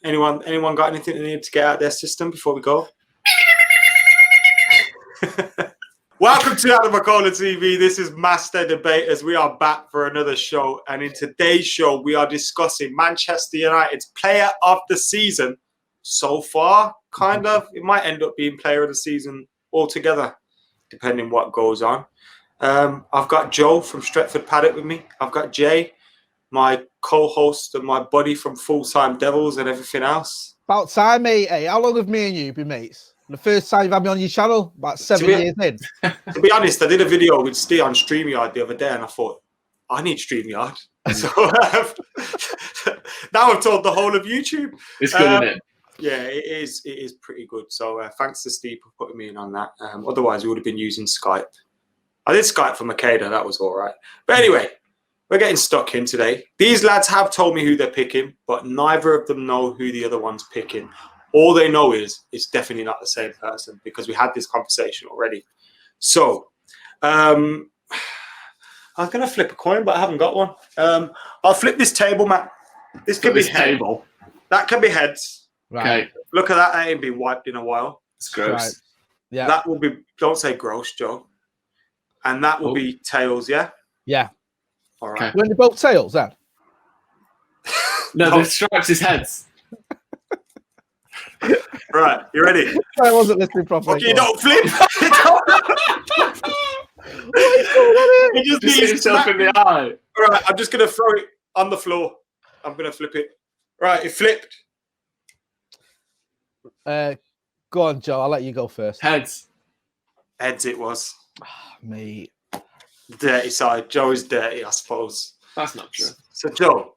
Anyone got anything they need to get out of their system before we go? Welcome to AdamMcKola TV. This is Master Debaters. We are back for another show. And in today's show, we are discussing Manchester United's player of the season. So far, kind of. It might end up being player of the season altogether, depending what goes on. I've got Joe from Stretford Paddock with me. I've got Jay, my co-host and my buddy from Full-Time Devils and everything else. About time, mate. Hey, how long have me and you been mates? The first time you've had me on your channel? About 7 years in. To be honest, I did a video with Steve on StreamYard the other day and I thought, I need StreamYard. So now I've told the whole of YouTube. It's good, isn't it? Yeah, it is pretty good. So thanks to Steve for putting me in on that. Otherwise, we would have been using Skype. I did Skype for McKola. That was all right. But anyway, we're getting stuck in today. These lads have told me who they're picking, but neither of them know who the other one's picking. All they know is it's definitely not the same person because we had this conversation already. So I was going to flip a coin, but I haven't got one. I'll flip this table, Matt. This could be table. That could be heads. Right. Okay. Look at that. That ain't been wiped in a while. It's gross. Right. Yeah. That will be, don't say gross, Joe. And that will be tails, yeah? Yeah. All right. When they both tails, then? No, the stripes is heads. Right, you ready? I wasn't listening properly. Okay, you don't flip. He just beat himself in the eye. All right, I'm just going to throw it on the floor. I'm going to flip it. Right, it flipped. Go on, Joe. I'll let you go first. Heads. Heads it was. Me. Dirty side. Joe is dirty, I suppose. That's not true. So, Joe,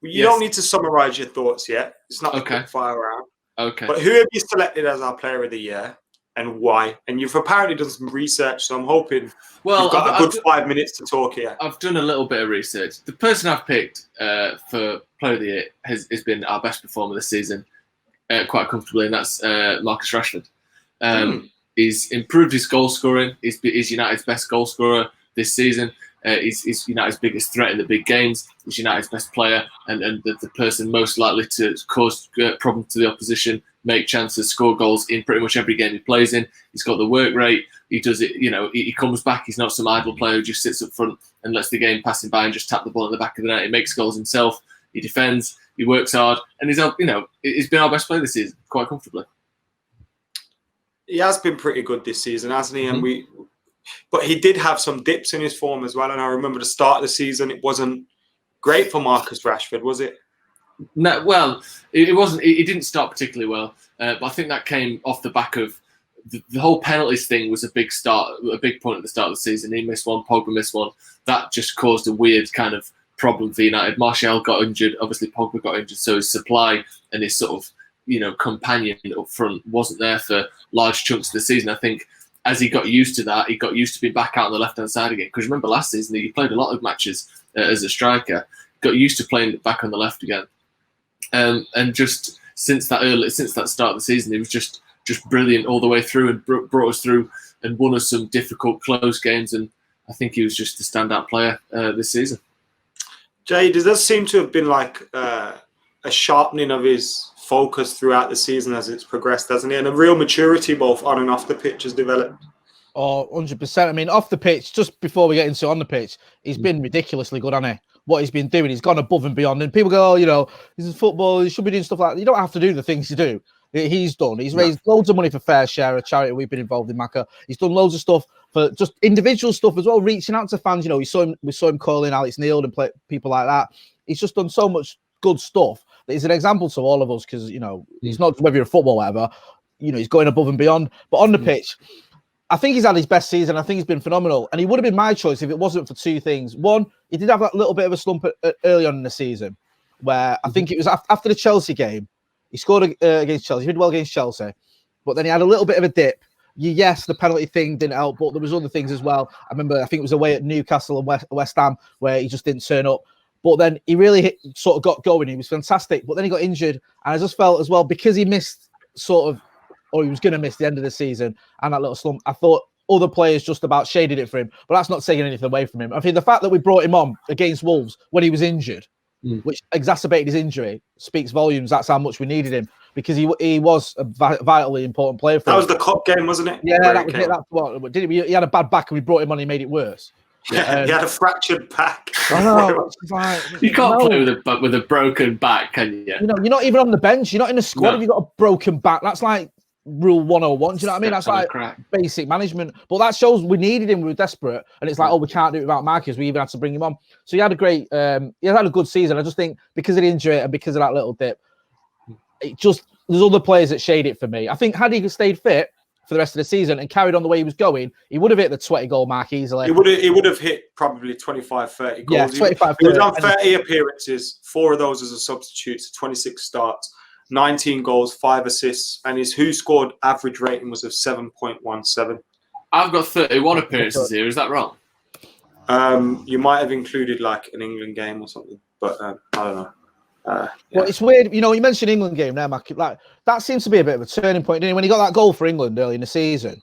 you don't need to summarise your thoughts yet. It's not a quick fire round. Okay. But who have you selected as our player of the year and why? And you've apparently done some research, so I'm hoping you've got a good 5 minutes to talk here. I've done a little bit of research. The person I've picked for player of the year has been our best performer this season, quite comfortably, and that's Marcus Rashford. He's improved his goal scoring. He's United's best goal scorer this season. He's United's biggest threat in the big games. He's United's best player and the person most likely to cause problems to the opposition, make chances, score goals in pretty much every game he plays in. He's got the work rate. He does it, he comes back. He's not some idle player who just sits up front and lets the game pass him by and just tap the ball in the back of the net. He makes goals himself. He defends. He works hard. And he's been our best player this season quite comfortably. He has been pretty good this season, hasn't he? And but he did have some dips in his form as well. And I remember the start of the season, it wasn't great for Marcus Rashford, was it? No, well, it wasn't. It didn't start particularly well. But I think that came off the back of the whole penalties thing was a big point at the start of the season. He missed one, Pogba missed one. That just caused a weird kind of problem for United. Martial got injured. Obviously, Pogba got injured. So his supply and his sort of, companion up front wasn't there for large chunks of the season. I think as he got used to that, he got used to being back out on the left-hand side again. Because remember last season, he played a lot of matches as a striker, got used to playing back on the left again. And just since that start of the season, he was just brilliant all the way through and brought us through and won us some difficult, close games. And I think he was just a standout player this season. Jay, does that seem to have been like a sharpening of his focus throughout the season as it's progressed, hasn't it? And a real maturity both on and off the pitch has developed. Oh, 100%. I mean, off the pitch, just before we get into on the pitch, he's been ridiculously good, hasn't he? What he's been doing, he's gone above and beyond. And people go, this is football, he should be doing stuff like that. You don't have to do the things you do. He's done. He's raised loads of money for Fair Share, a charity we've been involved in, Macca. He's done loads of stuff for just individual stuff as well, reaching out to fans. We saw him calling Alex Neil and people like that. He's just done so much good stuff that he's an example to all of us because, he's not whether you're a football or whatever, he's going above and beyond. But on the pitch, I think he's had his best season. I think he's been phenomenal. And he would have been my choice if it wasn't for two things. One, he did have that little bit of a slump early on in the season where I think it was after the Chelsea game. He scored against Chelsea. He did well against Chelsea. But then he had a little bit of a dip. Yes, the penalty thing didn't help, but there was other things as well. I think it was away at Newcastle and West Ham where he just didn't turn up. But then he really sort of got going. He was fantastic. But then he got injured. And I just felt as well, because he missed or he was going to miss the end of the season and that little slump, I thought other players just about shaded it for him. But that's not taking anything away from him. I think the fact that we brought him on against Wolves when he was injured which exacerbated his injury, speaks volumes. That's how much we needed him, because he was a vitally important player for us. That was the cup game, wasn't it? Yeah, that was it. That's what did he had a bad back and we brought him on and he made it worse. Yeah, he had a fractured back. I know. Like, you can't play with a broken back, can you? You know, you're not even on the bench. You're not in the squad if you've got a broken back. That's like rule 101. Do you know what I mean? That's like basic management. But that shows we needed him. We were desperate. And it's like, we can't do it without Marcus. We even had to bring him on. So he had a great, he had a good season. I just think because of the injury and because of that little dip, there's other players that shade it for me. I think had he stayed fit for the rest of the season and carried on the way he was going, he would have hit the 20 goal mark easily. He would have hit probably 25, 30 goals. Yeah, 25, he was on 30 appearances, 4 of those as a substitute, so 26 starts, 19 goals, 5 assists, and his WhoScored average rating was of 7.17. I've got 31 appearances here. Is that wrong? You might have included like an England game or something, but I don't know. Well, it's weird. You know, you mentioned England game there, Mac. Like, that seems to be a bit of a turning point, didn't it? When he got that goal for England early in the season.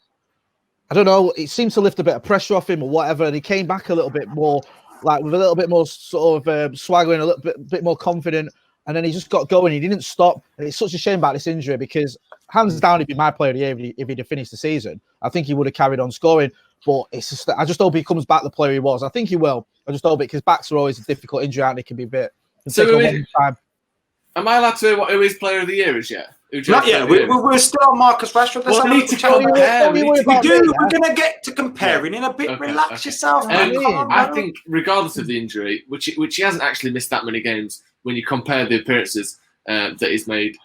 I don't know. It seemed to lift a bit of pressure off him or whatever, and he came back a little bit more, like with a little bit more sort of swagger and a little bit more confident. And then he just got going. He didn't stop. And it's such a shame about this injury because hands down, he'd be my player of the year if he'd have finished the season. I think he would have carried on scoring. But it's just, I just hope he comes back the player he was. I think he will. I just hope it because backs are always a difficult injury and it can be a bit. So am I allowed to hear who his player of the year is yet? Not yet. We're still on Marcus Rashford. Well, we need to compare. We do. We're going to get to comparing in a bit. Okay, Relax yourself. I think, regardless of the injury, which he hasn't actually missed that many games, when you compare the appearances that he's made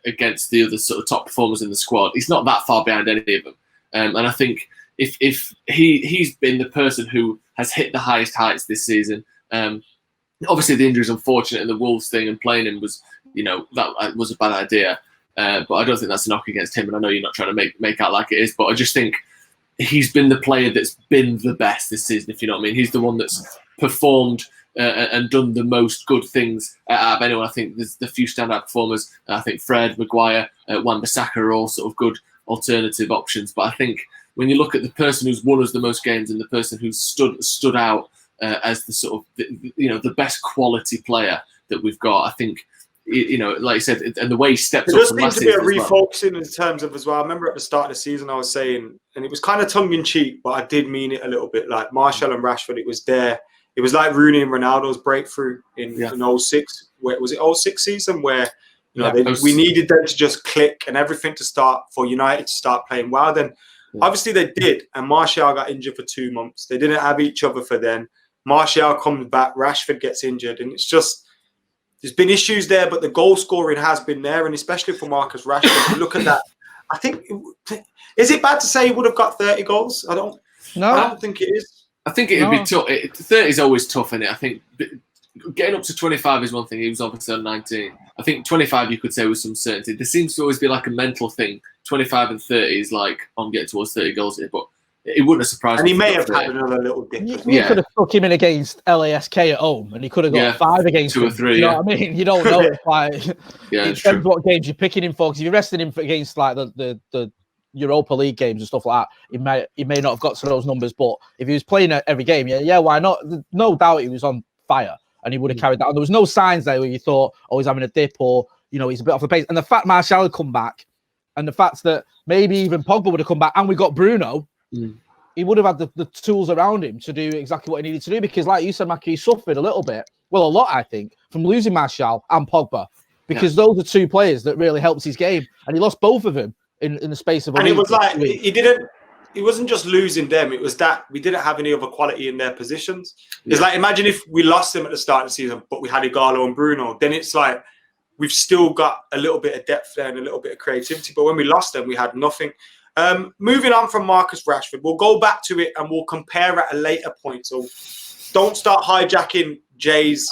against the other sort of top performers in the squad, he's not that far behind any of them. And I think if he's been the person who has hit the highest heights this season. Obviously, the injury is unfortunate, and the Wolves thing and playing him was, that was a bad idea. But I don't think that's a knock against him. And I know you're not trying to make out like it is, but I just think he's been the player that's been the best this season, if you know what I mean. He's the one that's performed and done the most good things out of anyone. I think there's the few standout performers. I think Fred, Maguire, Wan Bissaka are all sort of good alternative options. But I think when you look at the person who's won us the most games and the person who's stood out as the sort of the best quality player that we've got, I think like you said, and the way he stepped up. There does seem to be a refocusing in terms of as well. I remember at the start of the season I was saying, and it was kind of tongue in cheek, but I did mean it a little bit. Like Martial and Rashford, it was there. It was like Rooney and Ronaldo's breakthrough in 06. Where was it 06 season where we needed them to just click and everything to start for United to start playing well. Then obviously they did, and Martial got injured for 2 months. They didn't have each other for then. Martial comes back, Rashford gets injured, and it's just there's been issues there, but the goal scoring has been there, and especially for Marcus Rashford. Look at that. I think is it bad to say he would have got 30 goals? I don't think it is. I think it would be tough. 30 is always tough, isn't it? I think getting up to 25 is one thing. He was obviously on 19. I think 25 you could say with some certainty. There seems to always be like a mental thing. 25 and 30 is like, I'm getting towards 30 goals here, but it wouldn't have surprised me. And he may have had another little dip. You could have stuck him in against LASK at home, and he could have got 5 against 2 or 3. You know what I mean? You don't know. It depends what games you're picking him for. Because if you're resting him against like the Europa League games and stuff like that, he may not have got to those numbers. But if he was playing every game, why not? No doubt he was on fire, and he would have carried that. And there was no signs there where you thought, he's having a dip, or he's a bit off the pace. And the fact Martial had come back, and the fact that maybe even Pogba would have come back, and we got Bruno. He would have had the tools around him to do exactly what he needed to do because, like you said, Mackie, he suffered a little bit. Well, a lot, I think, from losing Martial and Pogba because those are 2 players that really helped his game. And he lost both of them in the space of a week. And it was like, he wasn't just losing them. It was that we didn't have any other quality in their positions. It's like, imagine if we lost them at the start of the season, but we had Igalo and Bruno. Then it's like, we've still got a little bit of depth there and a little bit of creativity. But when we lost them, we had nothing. Moving on from Marcus Rashford, we'll go back to it and we'll compare at a later point. So don't start hijacking Jay's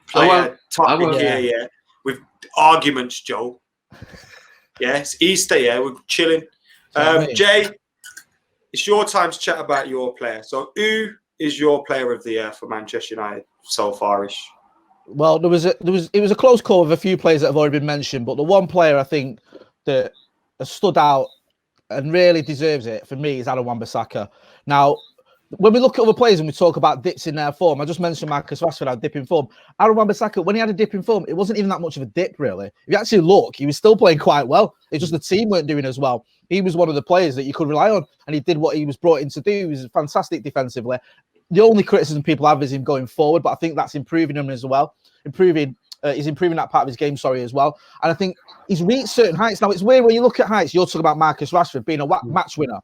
player topic here, with arguments, Joe. Yeah, it's Easter, we're chilling. Jay, it's your time to chat about your player. So who is your player of the year for Manchester United so far-ish? Well, it was a close call with a few players that have already been mentioned, but the one player I think that has stood out and really deserves it for me is Wan Bissaka. Now, when we look at other players and we talk about dips in their form, I just mentioned Marcus Rashford had a dip in form. Wan Bissaka, when he had a dip in form, it wasn't even that much of a dip, really. If you actually look, he was still playing quite well. It's just the team weren't doing as well. He was one of the players that you could rely on, and he did what he was brought in to do. He was fantastic defensively. The only criticism people have is him going forward, but I think that's improving him as well. He's improving that part of his game, as well. And I think he's reached certain heights. Now, it's weird when you look at heights, you're talking about Marcus Rashford being a match winner.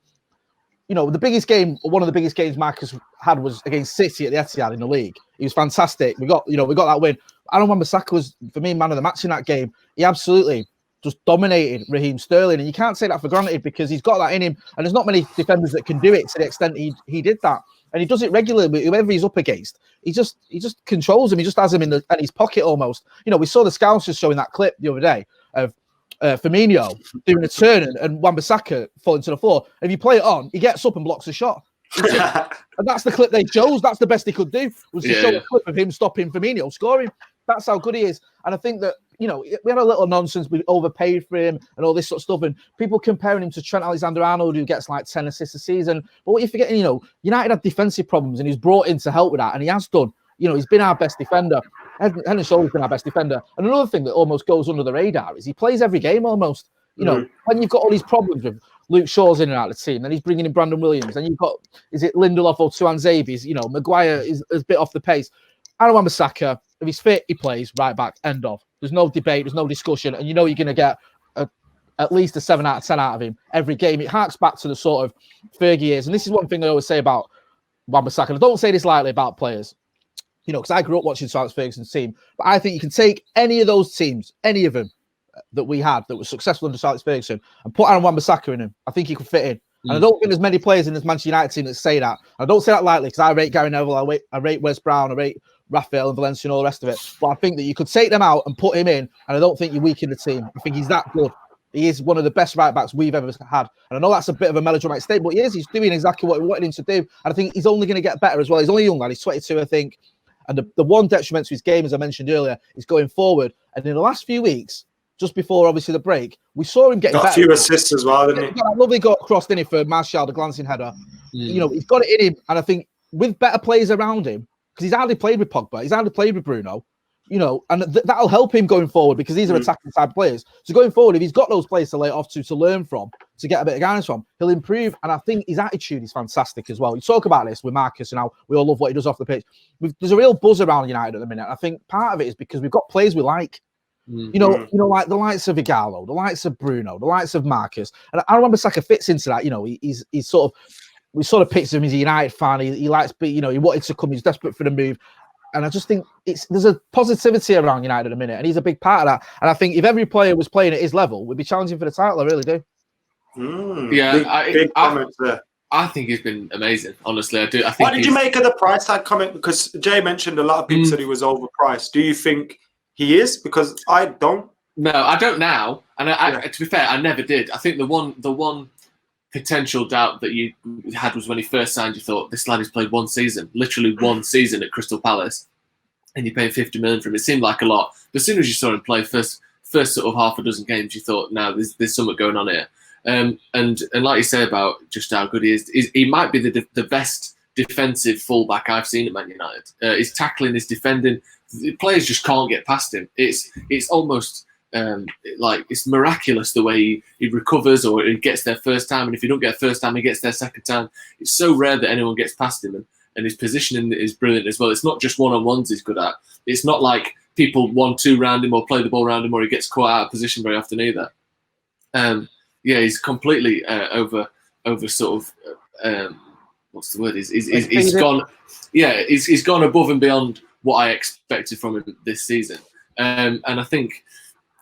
You know, the biggest game, one of the biggest games Marcus had was against City at the Etihad in the league. He was fantastic. We got that win. Wan Bissaka was, for me, man of the match in that game. He absolutely just dominated Raheem Sterling. And you can't take that for granted because he's got that in him. And there's not many defenders that can do it to the extent he did that. And he does it regularly with whoever he's up against. He just controls him. He just has him in his pocket almost. You know, we saw the Scousers showing that clip the other day of Firmino doing a turn and Wan Bissaka falling to the floor. And if you play it on, he gets up and blocks a shot. And that's the clip they chose. That's the best he could do, was to show a clip of him stopping Firmino scoring. That's how good he is. And I think that, you know, we had a little nonsense. We overpaid for him and all this sort of stuff. And people comparing him to Trent Alexander-Arnold, who gets like 10 assists a season. But what you're forgetting, you know, United had defensive problems and he's brought in to help with that. And he has done. You know, he's been our best defender. Head and shoulders been our best defender. And another thing that almost goes under the radar is he plays every game almost. You know, when you've got all these problems with Luke Shaw's in and out of the team, then he's bringing in Brandon Williams, and you've got, is it Lindelof or Tuanzebe? You know, Maguire is a bit off the pace. Wan Bissaka, if he's fit, he plays right back, end of. There's no debate, there's no discussion, and you know you're going to get at least a 7 out of 10 out of him every game. It harks back to the sort of Fergie years, and this is one thing I always say about Wan Bissaka. I don't say this lightly about players, you know, because I grew up watching Alex Ferguson's team, but I think you can take any of those teams, any of them that we had that was successful under Alex Ferguson, and put Wan Bissaka in him. I think he could fit in. And I don't think there's many players in this Manchester United team that say that. I don't say that lightly because I rate Gary Neville, I rate Wes Brown, I rate Raphael and Valencia and all the rest of it. But I think that you could take them out and put him in, and I don't think you weaken the team. I think he's that good. He is one of the best right backs we've ever had. And I know that's a bit of a melodramatic statement, but he is. He's doing exactly what we wanted him to do. And I think he's only going to get better as well. He's only a young lad. He's 22, I think. And the one detriment to his game, as I mentioned earlier, is going forward. And in the last few weeks, just before obviously the break, we saw him getting better. Got a few assists as well, didn't he? Got that lovely got crossed in it for Martial, the glancing header. You know, he's got it in him. And I think with better players around him, because he's hardly played with Pogba, he's hardly played with Bruno, you know, and that'll help him going forward because these are attacking type players. So going forward, if he's got those players to lay it off to learn from, to get a bit of guidance from, he'll improve. And I think his attitude is fantastic as well. You talk about this with Marcus and how we all love what he does off the pitch. There's a real buzz around United at the minute. I think part of it is because we've got players we like. You know, like the likes of Igalo, the likes of Bruno, the likes of Marcus. And Wan Bissaka fits into that. You know, he's sort of, we sort of picture him as a United fan. He likes, but you know, he wanted to come. He's desperate for the move. And I just think there's a positivity around United at the minute, and he's a big part of that. And I think if every player was playing at his level, we'd be challenging for the title. I really do. Big comments there. I think he's been amazing. Honestly, I do. I think. What did you make of the price tag comment? Because Jay mentioned a lot of people said he was overpriced. Do you think he is? Because I don't. No, I don't now. And to be fair, I never did. I think the one potential doubt that you had was when he first signed. You thought this lad has played one season, literally one season at Crystal Palace, and you pay 50 million for him. It seemed like a lot, but as soon as you saw him play first sort of half a dozen games, you thought, "Now there's something going on here." And like you say about just how good he is, he might be the best defensive fullback I've seen at Man United. His tackling, his defending, the players just can't get past him. It's almost like it's miraculous the way he recovers, or he gets there first time, and if he don't get first time, he gets there second time. It's so rare that anyone gets past him, and his positioning is brilliant as well. It's not just one-on-ones he's good at. It's not like people 1-2 round him or play the ball around him, or he gets caught out of position very often either. He's completely over sort of what's the word? He's gone. Yeah, he's gone above and beyond what I expected from him this season. And I think,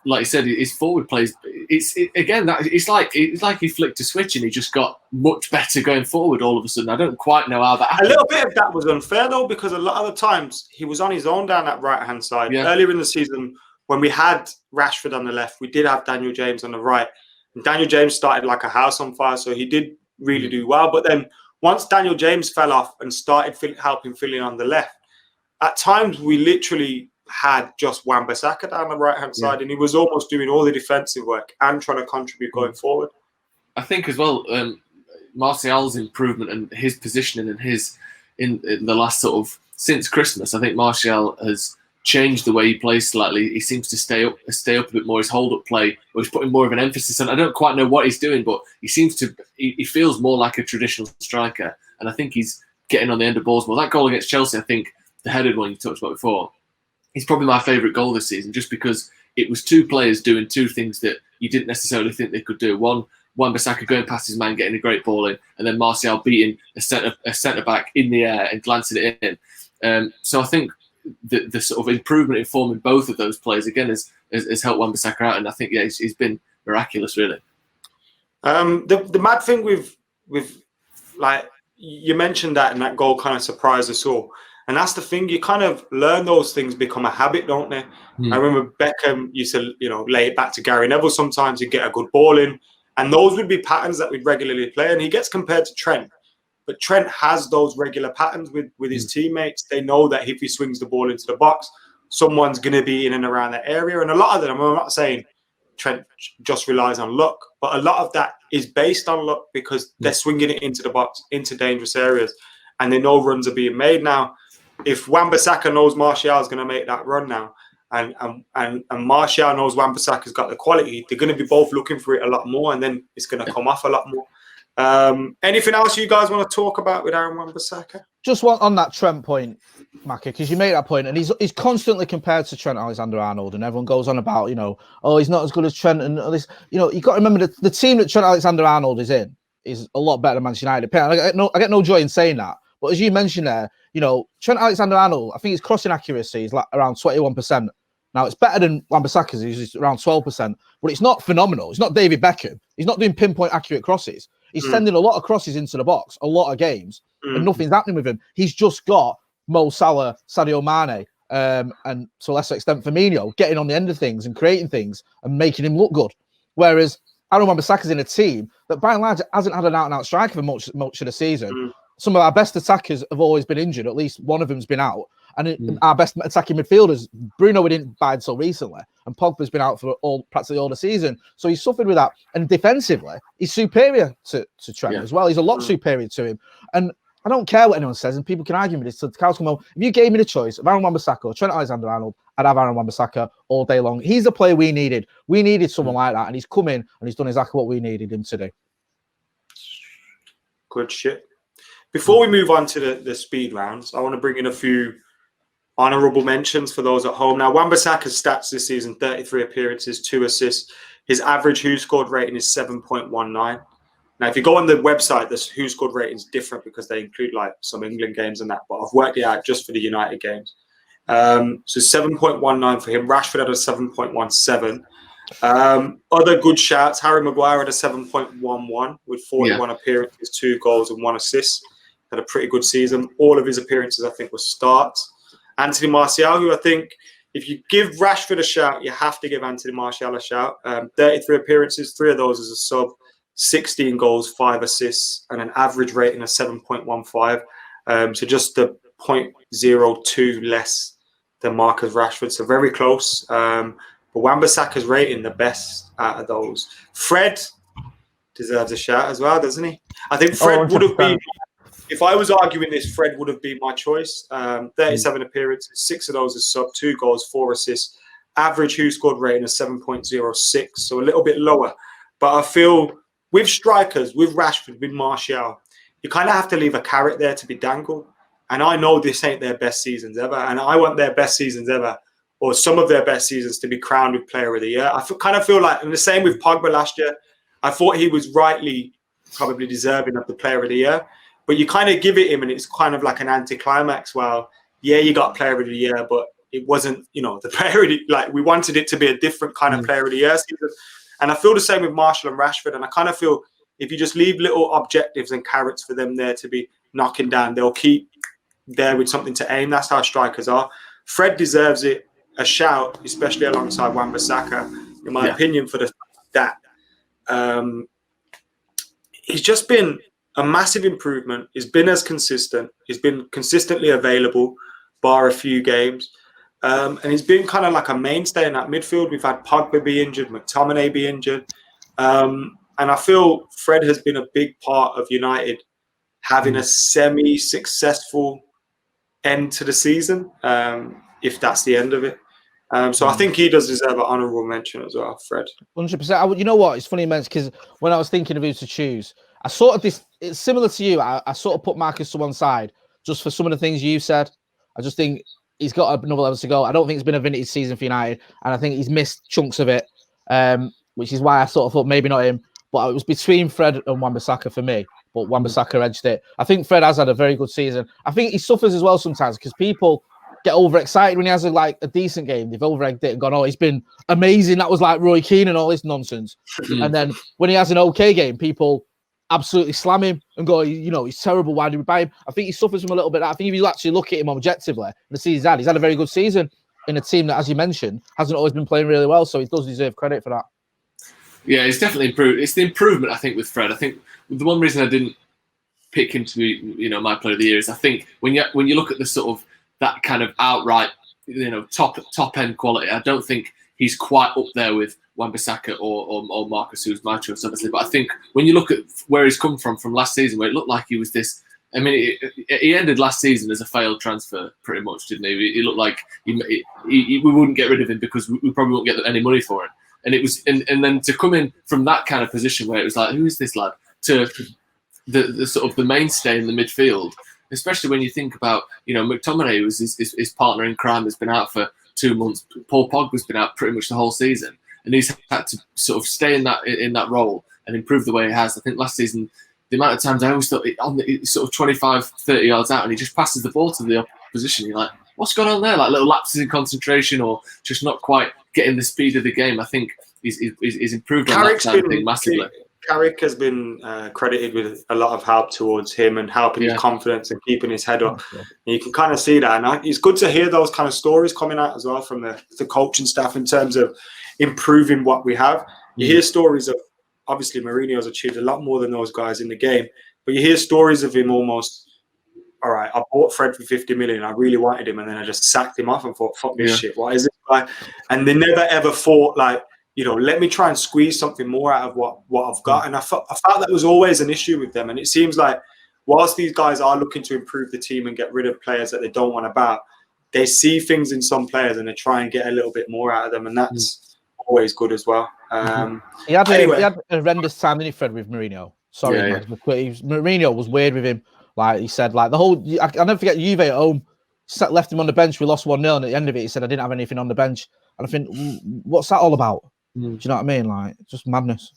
like you said, his forward plays. It's like he flicked a switch and he just got much better going forward all of a sudden. I don't quite know how that happened. A little bit of that was unfair though, because a lot of the times he was on his own down that right hand side. Yeah. Earlier in the season, when we had Rashford on the left, we did have Daniel James on the right. And Daniel James started like a house on fire, so he did really do well. But then once Daniel James fell off and started helping fill in on the left, at times we literally had just Wan Bissaka down the right-hand side, and he was almost doing all the defensive work and trying to contribute going forward. I think as well, Martial's improvement and his positioning and his in the last sort of since Christmas, I think Martial has changed the way he plays slightly. He seems to stay up a bit more. His hold-up play, or he's putting more of an emphasis on. I don't quite know what he's doing, but he seems to. He feels more like a traditional striker, and I think he's getting on the end of balls more. That goal against Chelsea, I think the headed one you talked about before, he's probably my favourite goal this season, just because it was two players doing two things that you didn't necessarily think they could do. One, Wan Bissaka going past his man, getting a great ball in, and then Martial beating a centre back in the air and glancing it in. So I think the sort of improvement in form in both of those players again has helped Wan Bissaka out, and I think he's been miraculous, really. The mad thing with like you mentioned that, and that goal kind of surprised us all. And that's the thing, you kind of learn those things become a habit, don't they? I remember Beckham used to, lay it back to Gary Neville sometimes, he'd get a good ball in. And those would be patterns that we'd regularly play. And he gets compared to Trent. But Trent has those regular patterns with his teammates. They know that if he swings the ball into the box, someone's going to be in and around that area. And a lot of them, I'm not saying Trent just relies on luck, but a lot of that is based on luck because they're swinging it into the box, into dangerous areas. And they know runs are being made now. If Wan Bissaka knows Martial is going to make that run now, and Martial knows Wan Bissaka's got the quality, they're going to be both looking for it a lot more, and then it's going to come off a lot more. Anything else you guys want to talk about with Aaron Wan Bissaka? Just one on that Trent point, Mackie, because you made that point, and he's constantly compared to Trent Alexander-Arnold, and everyone goes on about, he's not as good as Trent, and all this. You've got to remember the team that Trent Alexander-Arnold is in is a lot better than Manchester United. I get no joy in saying that, but as you mentioned there, Trent Alexander-Arnold, I think his crossing accuracy is like around 21%. Now, it's better than Wan Bissaka's, who's around 12%, but it's not phenomenal. It's not David Beckham. He's not doing pinpoint accurate crosses. He's sending a lot of crosses into the box, a lot of games, and nothing's happening with him. He's just got Mo Salah, Sadio Mane, and to a lesser extent Firmino getting on the end of things and creating things and making him look good. Whereas Aaron Wan Bissaka's in a team that by and large hasn't had an out-and-out striker for much of the season. Some of our best attackers have always been injured. At least one of them's been out. And our best attacking midfielders, Bruno, we didn't buy until recently, and Pogba's been out for practically all the season. So he's suffered with that. And defensively, he's superior to Trent as well. He's a lot superior to him. And I don't care what anyone says, and people can argue with this. So the cows come home. If you gave me the choice of Aaron Wan Bissaka or Trent Alexander-Arnold, I'd have Aaron Wan Bissaka all day long. He's the player we needed. We needed someone like that, and he's come in and he's done exactly what we needed him to do. Good shit. Before we move on to the speed rounds, I want to bring in a few honourable mentions for those at home. Now, Wan Bissaka's stats this season, 33 appearances, 2 assists. His average WhoScored rating is 7.19. Now, if you go on the website, this WhoScored rating is different because they include like some England games and that, but I've worked it out just for the United games. So 7.19 for him. Rashford had a 7.17. Other good shouts, Harry Maguire had a 7.11 with 41 appearances, 2 goals and 1 assist. Had a pretty good season. All of his appearances, I think, were starts. Anthony Martial, who I think, if you give Rashford a shout, you have to give Anthony Martial a shout. 33 appearances, 3 of those as a sub, 16 goals, 5 assists, and an average rating of 7.15. So just a 0.02 less than Marcus Rashford. So very close. But Wan Bissaka's rating the best out of those. Fred deserves a shout as well, doesn't he? I think Fred would have been, if I was arguing this, Fred would have been my choice. 37 appearances, 6 of those as sub, 2 goals, 4 assists. Average WhoScored rating of 7.06, so a little bit lower. But I feel with strikers, with Rashford, with Martial, you kind of have to leave a carrot there to be dangled. And I know this ain't their best seasons ever, and I want their best seasons ever, or some of their best seasons, to be crowned with Player of the Year. I kind of feel like, and the same with Pogba last year, I thought he was rightly probably deserving of the Player of the Year. But you kind of give it him, and it's kind of like an anticlimax. Well, yeah, you got Player of the Year, but it wasn't, the Player of the, like, we wanted it to be a different kind of Player of the Year season. And I feel the same with Martial and Rashford. And I kind of feel if you just leave little objectives and carrots for them there to be knocking down, they'll keep there with something to aim. That's how strikers are. Fred deserves it, a shout, especially alongside Wan Bissaka, in my opinion, for that. He's just been a massive improvement. He's been as consistent. He's been consistently available, bar a few games. And he's been kind of like a mainstay in that midfield. We've had Pogba be injured, McTominay be injured. And I feel Fred has been a big part of United having a semi-successful end to the season, if that's the end of it. So I think he does deserve an honourable mention as well, Fred. 100%. You know what? It's funny, man, because when I was thinking of who to choose, I sort of it's similar to you. I sort of put Marcus to one side just for some of the things you said. I just think he's got another level to go. I don't think it's been a vintage season for United, and I think he's missed chunks of it, which is why I sort of thought maybe not him. But it was between Fred and Wan Bissaka for me. But Wan Bissaka edged it. I think Fred has had a very good season. I think he suffers as well sometimes because people get overexcited when he has a decent game. They've over-egged it and gone, oh, he's been amazing. That was like Roy Keane and all this nonsense. And then when he has an okay game, people absolutely slam him and go, he's terrible. Why did we buy him? I think he suffers from a little bit. I think if you actually look at him objectively, the season he's had a very good season in a team that, as you mentioned, hasn't always been playing really well. So he does deserve credit for that. Yeah, it's definitely improved. It's the improvement, I think, with Fred. I think the one reason I didn't pick him to be, my player of the year is I think when you look at the sort of that kind of outright, top end quality, I don't think he's quite up there with Wan Bissaka or Marcus, who's my choice, obviously. But I think when you look at where he's come from last season, where it looked like he was this. I mean, he ended last season as a failed transfer, pretty much, didn't he? He looked like we wouldn't get rid of him because we probably won't get any money for him. And it was, and then to come in from that kind of position where it was like, who is this lad? To the sort of the mainstay in the midfield, especially when you think about, McTominay was his partner in crime has been out for 2 months. Paul Pogba's been out pretty much the whole season, and he's had to sort of stay in that role and improve the way he has. I think last season, the amount of times I always thought on the sort of 25, 30 yards out, and he just passes the ball to the opposition. You're like, what's going on there? Like little lapses in concentration or just not quite getting the speed of the game. I think he's improved on that side of thing massively. Carrick has been credited with a lot of help towards him and helping his confidence and keeping his head up. And you can kind of see that. And it's good to hear those kind of stories coming out as well from the coaching staff in terms of improving what we have. You hear stories of, obviously, Mourinho's achieved a lot more than those guys in the game. But you hear stories of him almost, all right, I bought Fred for 50 million. I really wanted him. And then I just sacked him off and thought, fuck this shit. What is this guy? And they never, ever thought, like, let me try and squeeze something more out of what I've got. And I felt that was always an issue with them. And it seems like whilst these guys are looking to improve the team and get rid of players that they don't want about, they see things in some players and they try and get a little bit more out of them. And that's always good as well. He had a horrendous time, didn't he, Fred, with Mourinho? Sorry, Mourinho was weird with him. Like he said, like the whole, I'll never forget Juve at home, left him on the bench. We lost 1-0. And at the end of it, he said, I didn't have anything on the bench. And I think, what's that all about? Do you know what I mean? Like, just madness.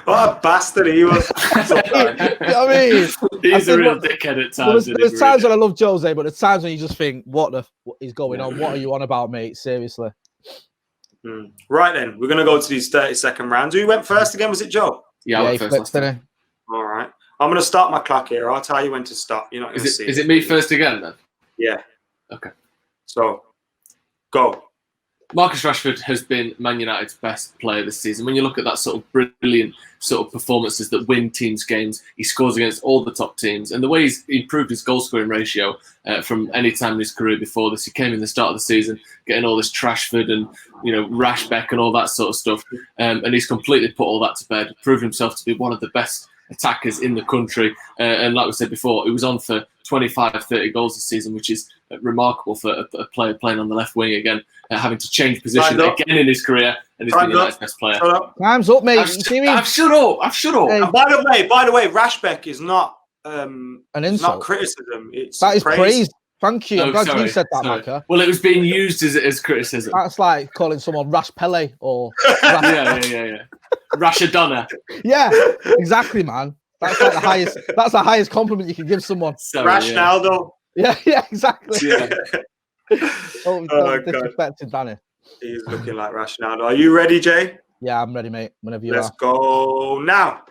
What a bastard he was. You know what I mean? He's a real dickhead at times. There's times when I love Jose, but there's times when you just think, what is going on? What are you on about, mate? Seriously. Right then, we're going to go to these 30-second rounds. Who went first again? Was it Joe? Yeah, I went first last time. All right. I'm going to start my clock here. I'll tell you when to stop. You're not going to see it. Is it me first again, then? Yeah. Okay. So, go. Marcus Rashford has been Man United's best player this season. When you look at that sort of brilliant sort of performances that win teams games, he scores against all the top teams. And the way he's improved his goal-scoring ratio from any time in his career before this, he came in the start of the season getting all this Trashford and, Rashbeck and all that sort of stuff. And he's completely put all that to bed, proved himself to be one of the best attackers in the country. And like we said before, he was on for 25, 30 goals this season, which is remarkable for a player playing on the left wing again, having to change position again in his career, and he's been United's best player. Time's up, mate. I've shut up. Hey. And by the way, Rashbeck is not an insult. Not criticism. That is praise. Thank you. I'm glad you said that, Maka. Well, it was being used as criticism. That's like calling someone Rash Pele or yeah. Rashadonna. Yeah, exactly, man. That's like the highest. That's the highest compliment you can give someone. Rashnaldo. Yeah, exactly. Yeah. Disrespected Danny. He's looking like Rashnaldo. Are you ready, Jay? Yeah, I'm ready, mate. Whenever you are. Let's go now.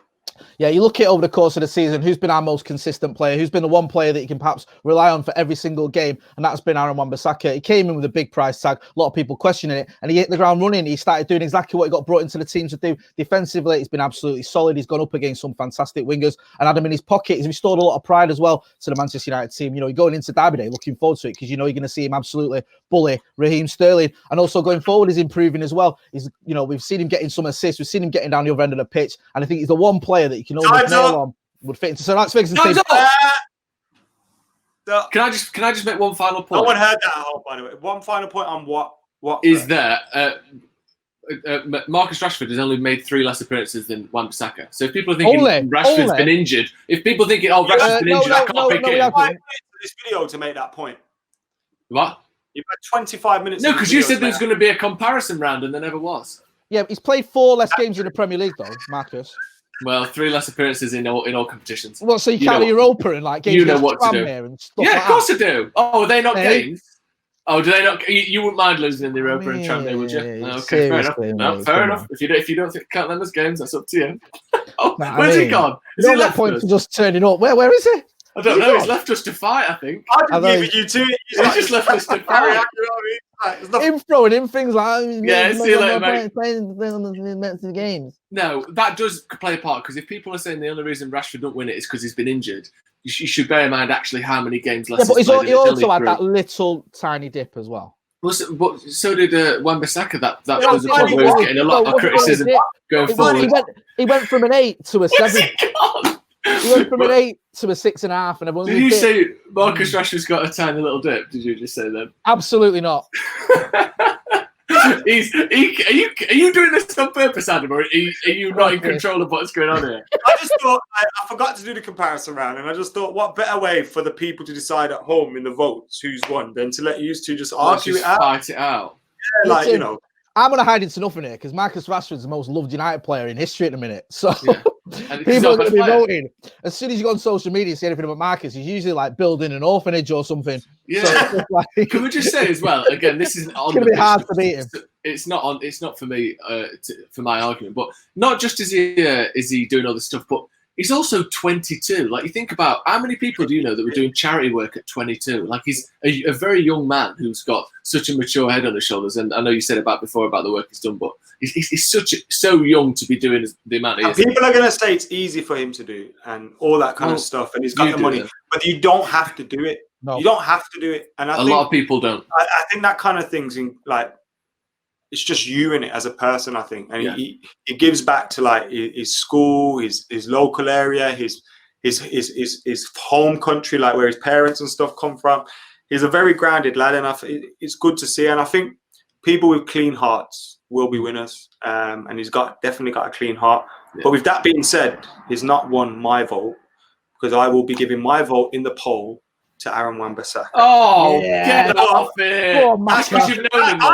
Yeah, you look at over the course of the season, who's been our most consistent player, who's been the one player that you can perhaps rely on for every single game, and that's been Wan Bissaka. He came in with a big price tag, a lot of people questioning it, and he hit the ground running. He started doing exactly what he got brought into the team to do. Defensively, he's been absolutely solid. He's gone up against some fantastic wingers, and had him in his pocket. He's restored a lot of pride as well to the Manchester United team. You're going into Derby Day, looking forward to it, because you're going to see him absolutely bully Raheem Sterling. And also going forward, he's improving as well. We've seen him getting some assists. We've seen him getting down the other end of the pitch. And I think he's the one player that you can almost nail on would fit into. So that's Ferguson. Can I just make one final point? No one heard that, by the way. One final point on what is there? Marcus Rashford has only made 3 less appearances than Wan Bissaka. So if people are thinking Rashford's been injured, if people are thinking, Rashford's been injured, I can't pick him. 5 minutes for this video to make that point. What? You've had 25 minutes. No, because you said there was going to be a comparison round, and there never was. Yeah, he's played 4 less games in the Premier League, though, Marcus. Well, 3 less appearances in all competitions. Well, so you can't Europa and games. You know what to do. And stuff of course I do. Oh, are they not games? Oh, do they not? You wouldn't mind losing in the Europa and Champions League, would you? Okay, fair enough. No, fair enough. If you don't count them as games, that's up to you. Where's he gone? Is he left point for just turning up? Where is he? I don't know. He's left us to fight, I think. I've given you 2. He's just left us to fight. Him throwing in things like, yeah, see you later, mate. Playing games. No, that does play a part, because if people are saying the only reason Rashford don't win it is because he's been injured, you should bear in mind actually how many games less. Yeah, but he also had that little tiny dip as well. Well, so did Wan Bissaka. That was a problem where he was getting a lot of criticism going forward. He went from an 8 to a 7. He went from an 8 to a 6.5, and everyone. Did you say Marcus Rashford's got a tiny little dip? Did you just say that? Absolutely not. Are you doing this on purpose, Adam, or are you not in control of what's going on here? I just thought I forgot to do the comparison round, and I just thought, what better way for the people to decide at home in the votes who's won than to let you two just argue it out, fight it out. Yeah, Listen, I'm going to hide into nothing here because Marcus Rashford's the most loved United player in history at the minute. So people are going to be voting. As soon as you go on social media and see anything about Marcus, he's usually building an orphanage or something. Yeah. So, can we just say as well, again, this isn't on. It's going to be hard to beat him. It's not for me, for my argument. But not just is he doing all this stuff, but he's also 22. You think about how many people do you know that were doing charity work at 22? He's a very young man who's got such a mature head on his shoulders. And I know you said before about the work he's done, but he's so young to be doing the amount he is. People are going to say it's easy for him to do and all that kind of stuff, and he's got the money, but you don't have to do it. No. You don't have to do it. And a lot of people don't. I think that kind of thing's it's just you in it as a person, I think. And he gives back to his school, his local area, his home country, where his parents and stuff come from. He's a very grounded lad, and it's good to see. And I think people with clean hearts will be winners. And he's definitely got a clean heart. Yeah. But with that being said, he's not won my vote, because I will be giving my vote in the poll to Wan Bissaka. Oh, get off it! Oh, that's because you've known him. I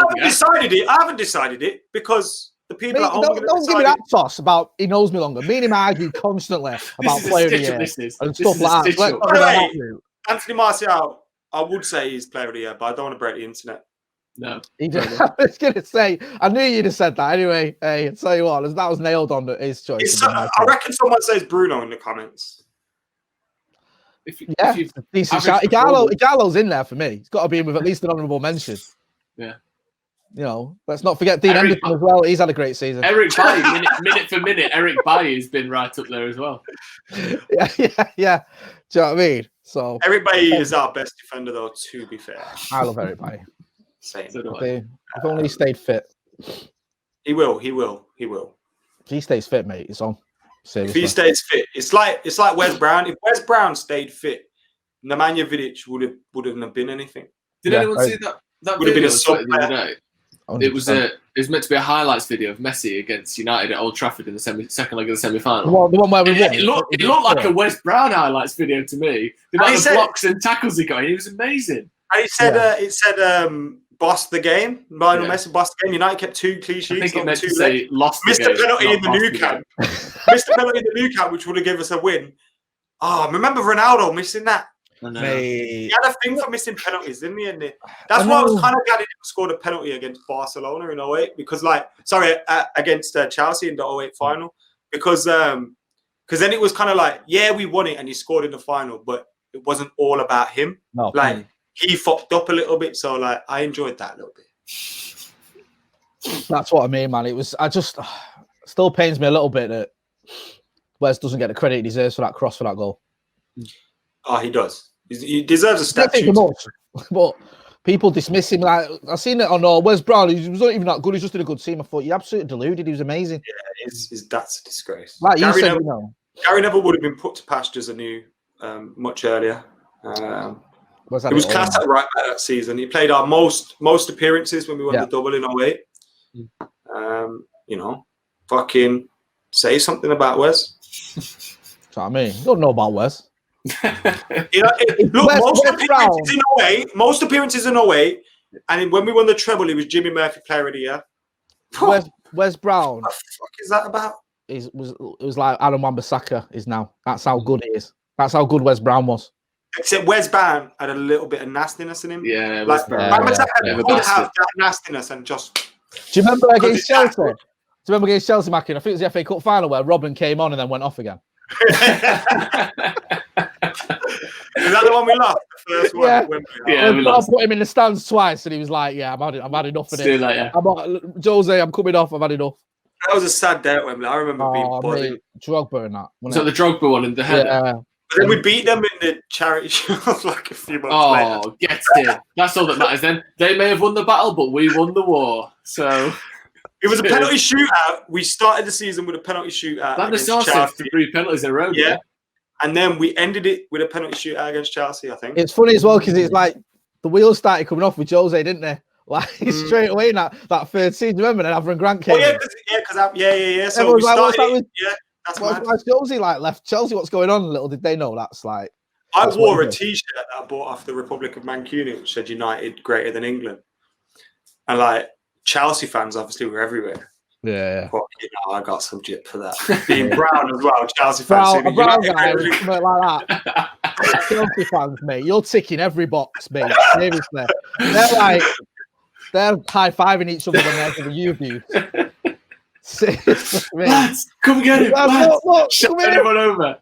haven't decided it because the people at home don't give me that toss about he knows me longer. Me and him argue constantly about player of the year and stuff like that. Anthony Martial, I would say he's player of the year, but I don't want to break the internet. No. I was going to say, I knew you'd have said that anyway. Hey, I'll tell you what, that was nailed on his choice. I reckon someone says Bruno in the decent shout. Igalo's in there for me. He's got to be in with at least an honourable mention. Yeah. Let's not forget Dean Henderson as well. He's had a great season. Eric Bailly, minute for minute, Eric Bailly has been right up there as well. Yeah. Do you know what I mean? So Eric Bailly is our best defender, though, to be fair. I love Eric Bailly. Same. If only he stayed fit. He will. If he stays fit, mate, he's on. Seriously. If he stays fit, it's like Wes Brown. If Wes Brown stayed fit, Nemanja Vidic wouldn't have been anything. Did anyone see that would have been a the other day? 100%. It was meant to be a highlights video of Messi against United at Old Trafford in the second leg of the semi-final. Well, the one where we won. It looked like a Wes Brown highlights video to me. The amount of blocks and tackles he got, he was amazing. And it said boss the game. Lionel Messi boss the game. United kept 2 clean sheets. I think it meant to say lost the game. Missed a penalty in the new camp. Missed a penalty in the new camp, which would have given us a win. Oh, remember Ronaldo missing that? He had a thing for missing penalties, didn't he? And that's why I was kind of glad he scored a penalty against Barcelona in 08, because against Chelsea in the 08 final, because then it was kind of we won it and he scored in the final, but it wasn't all about him. No, he fucked up a little bit, so I enjoyed that a little bit. That's what I mean, man. Still pains me a little bit that Wes doesn't get the credit he deserves for that cross for that goal. Oh, he does. He deserves a statue. But People dismiss him. Like I've seen it on Wes Brown. He was not even that good. He's just in a good team. I thought, you're absolutely deluded. He was amazing. Yeah, that's a disgrace. Like Gary you said, Neville, Gary Neville would have been put to pastures anew much earlier. It was class at right back that season. He played our most appearances when we won the double in 08. You know, fucking say something about Wes. That's what I mean. You don't know about Wes. You know, look, most appearances in 08, and when we won the treble, he was Jimmy Murphy Player of the Year. Wes Brown. What the fuck is that about? It was like Wan Bissaka is now. That's how good he is. That's how good Wes Brown was. Except Wes Brown had a little bit of nastiness in him. Yeah, like Wan Bissaka would have that nastiness and just. Do you remember against Chelsea? Do you remember against Chelsea, Mackin? I think it was the FA Cup final where Robin came on and then went off again. Is that the one we lost? The first one? Yeah, we lost. I put him in the stands twice and he was like, yeah, I've had enough of this. Jose, I'm coming off, I've had enough. That was a sad day at Wembley. I remember being bothered. Drogba and that. So the Drogba one in the head. Yeah. But then we beat them in the charity shield like a few months later. Oh, get it. That's all that matters then. They may have won the battle, but we won the war. So it was a penalty shootout. We started the season with a penalty shootout. That was awesome. 3 penalties in a row. Yeah. And then we ended it with a penalty shootout against Chelsea, I think. It's funny as well because it's like the wheels started coming off with Jose, didn't they? Like straight away in that third season. Remember then Avram Grant came. Oh yeah, yeah. So we started. That's mad. Why Chelsea left Chelsea? What's going on? Little did they know that's like. I wore a T-shirt that I bought off the Republic of Man Utd, which said "United greater than England," and like Chelsea fans obviously were everywhere. Yeah. But, you know, I got some jip for that. Being brown as well, Chelsea fans. A brown guy, something like that. Chelsea fans, mate, you're ticking every box, mate. Seriously, they're high-fiving each other when they're giving you views. Lads, come get him. Look, shut everyone over.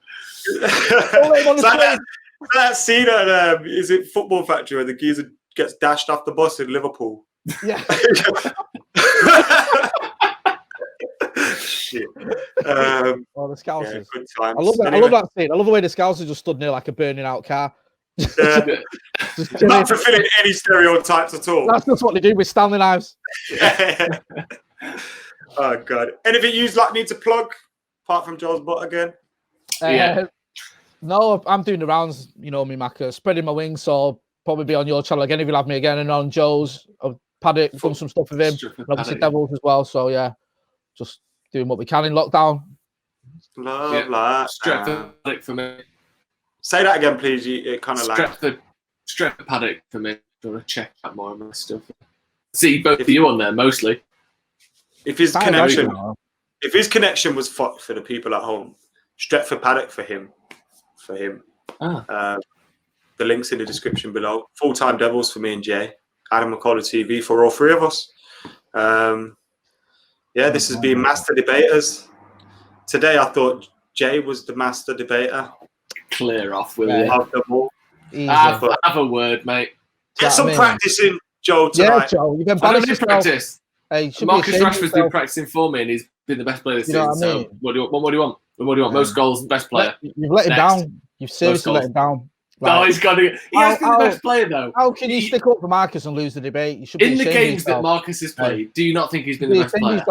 That scene at is it Football Factory where the geezer gets dashed off the bus in Liverpool? Yeah. Shit. The Scousers. Yeah, good times. I love that scene. I love the way the Scousers just stood near like a burning out car. Not fulfilling any stereotypes at all. That's just what they do with Stanley knives. Oh god. Anything you need to plug apart from Joel's butt again? No, I'm doing the rounds, you know me, Macca, spreading my wings, so I'll probably be on your channel again if you'll have me again, and on Joe's. Paddock, done some stuff with him, and obviously Devils as well, so yeah, just doing what we can in lockdown. Love that. Stretford Paddock for me. Say that again, please. It kind of Stretford Paddock for me. Do want to check out more of my stuff? See both of you on there mostly. If his connection was for the people at home, Stretford Paddock for him. The link's in the description below. Full-time Devils for me and Jay. AdamMcKola TV for all three of us. This has been Master Debaters. Today I thought Jay was the master debater. Clear off, will you? Of them all. Have a word, mate. Get some practicing, Joe, tonight. Yeah, Joe, you've been practice. Hey, Marcus Rashford's been practicing for me and he's been the best player this season. So what do you want? Most goals, best player. You've let him down. You've seriously let him down. Right. No, he's got to. He has been the best player, though. How can you stick up for Marcus and lose the debate? You should be in the games that Marcus has played. Do you not think he's been the best player?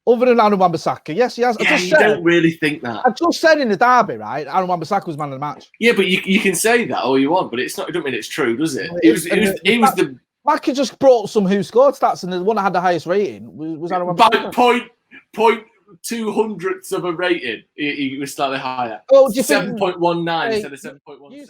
Other than Wan Bissaka, yes, he has. Yeah, you don't really think that. I just said in the derby, right? Wan Bissaka was man of the match. Yeah, but you can say that all you want, but it's not. It don't mean it's true, does it? He was the. Macca just brought some WhoScored stats, and the one that had the highest rating was Wan Bissaka. By 0.200ths of a rating, he was slightly higher. Oh, do you 7.19 instead of 7.17.